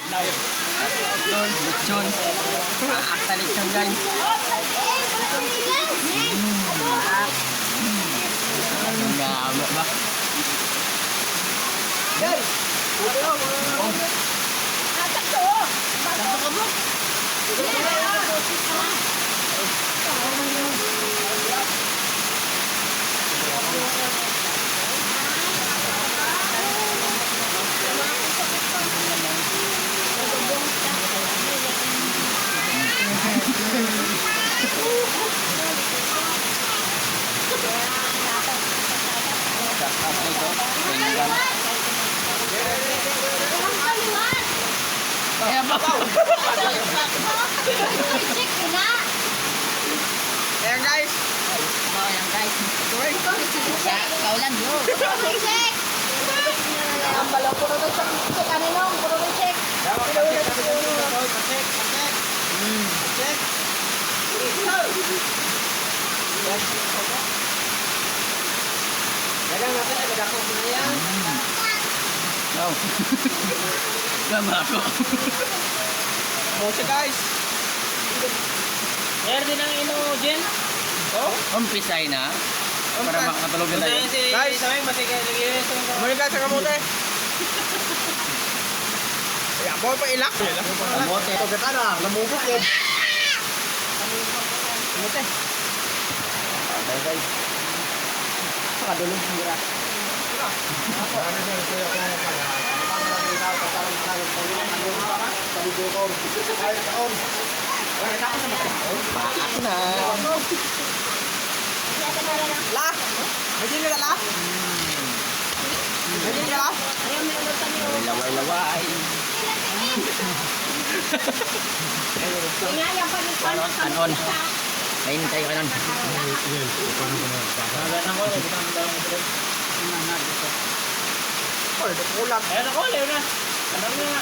Lechon. Akta lechon guys. Ang gamo ba? Ayan guys. Ayan guys. Kaulan yun. Ang balaw, puro na check. Ano nung? Puro na check. Check. Dagang natin ay kadakong na yan. Wow. Gama ako. Mose guys. Air din ang ino, Jen. Oh, Umpisay na. Para makatulog na tayo. Guys, muli guys sa kamote. Ya, boy pa ilak. Kamote. Pagkata na, namubok yun. Kamote. Okay guys. Pakadulong sira. Pakat na. La. Medyo nila la. Medyo nila la. Laway-laway. Anon. Nahintay ka nun. Oh, kulang. Ayan ako, Leo na. Alam mo na.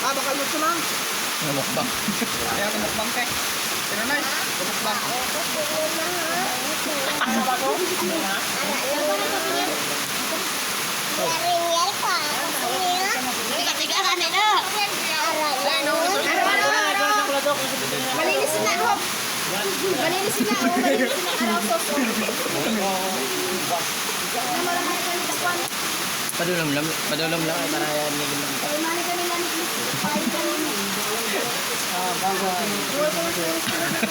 Ah, bakal mo ito lang. Mukbang. Kaya kumukbang ka. Pero nice. Kumukbang. Ano ba ko? Malinis na ako. Malinis na ako. Padulam lang ay para yan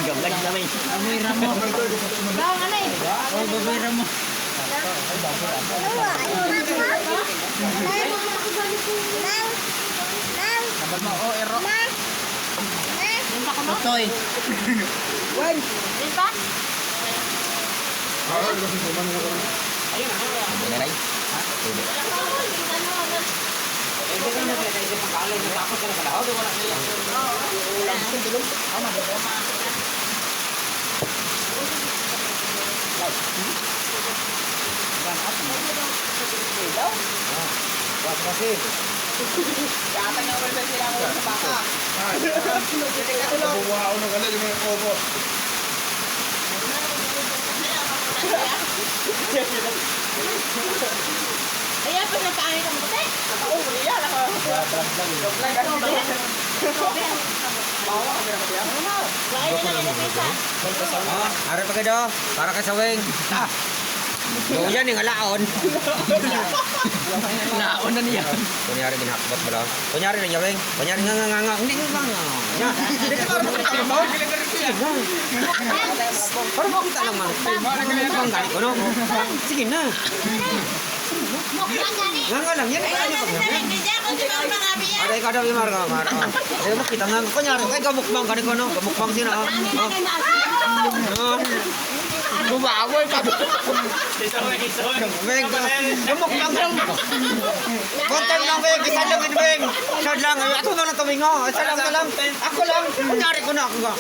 Gablag namin. Amoy ramo. Bang, ano eh? Oh, baboy ramo. Sabad mo, oh, ero. Tutoy. Wen. Di ba? Nanay. Yata nga wala sila ako sa baka. Buwa ako ng galit yung mga kobo. Ayan, pag nagkain ka mo kasi. Nakauwi yan ako. Gablag ako ba? Bawa kami na kaya. Lagay na lang yung pizza. Ari pa kayo, para ka sa wing. Doon yan yung alaon. Naon na niya. Kunyari ginakbot mo lang. Kunyari na yawing. Kunyari nga. Hindi nga nga. Dito para makita mo. Para makita lang man. Ang galing ko no. Sige na. Nga lang yan. Ada ikaw daw yung marga. Ay makita nga. Kunyari kay gamukbang galing ko no. Gamukbang sila. Bumawoy pa. Weng, gamukbang lang. Konten lang weng. Isa lang din weng. Sad lang. Ato na lang tumingo. Isa lang na lang. Ako lang. Kunyari ko na ako nga.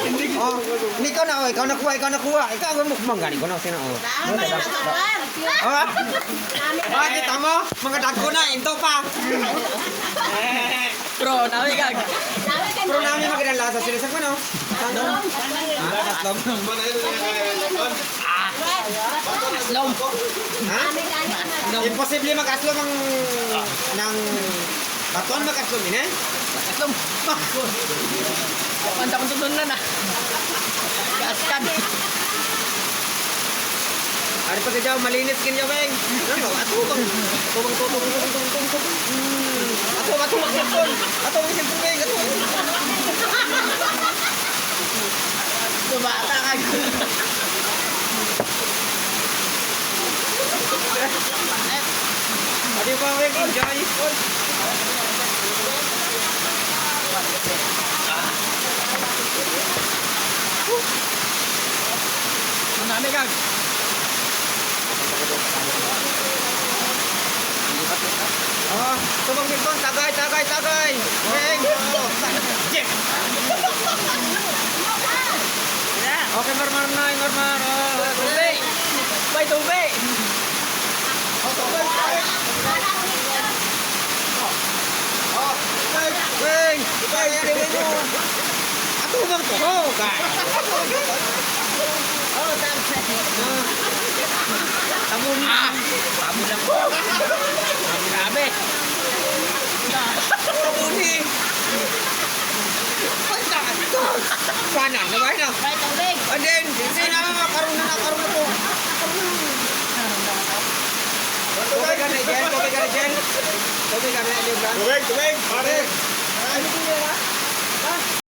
Hindi ka na. Ikaw nakuha. Ikaw ang mukbang galing ko na. Sino? Kita mo? Mga dagko na. Into pa. Pro, nawi kag. Pero namin magandang lasa sila sa kuno. Tatlong. Long. Ha? Imposible mag-aslom ng batuan mag-aslom ini. Long. Panta kong tutunan na. Gaskan. Ari pa kaya malinis kinyo beng. Ano? Ato bang tutong. Ato mag-sipon. Ato mag-sipon beng. Ato. Tumata ka. Adi pa beng enjoy. Manami kag. Oh, tubang sipon tagay. Beng. Jek. Okay, marmar. Oh, Tubig. Bay tubig. Beng. Adi beng. Ato bang to? Oh, ka. Oh, tama. Tamun. Pamo lang po. Grabe. Uli. Sana, nabay na. Right, tubig. Adin, sino na karon na to. Tubig ka na dyan. Tubig ka na dyan. Tubig, pare. Ano po nila?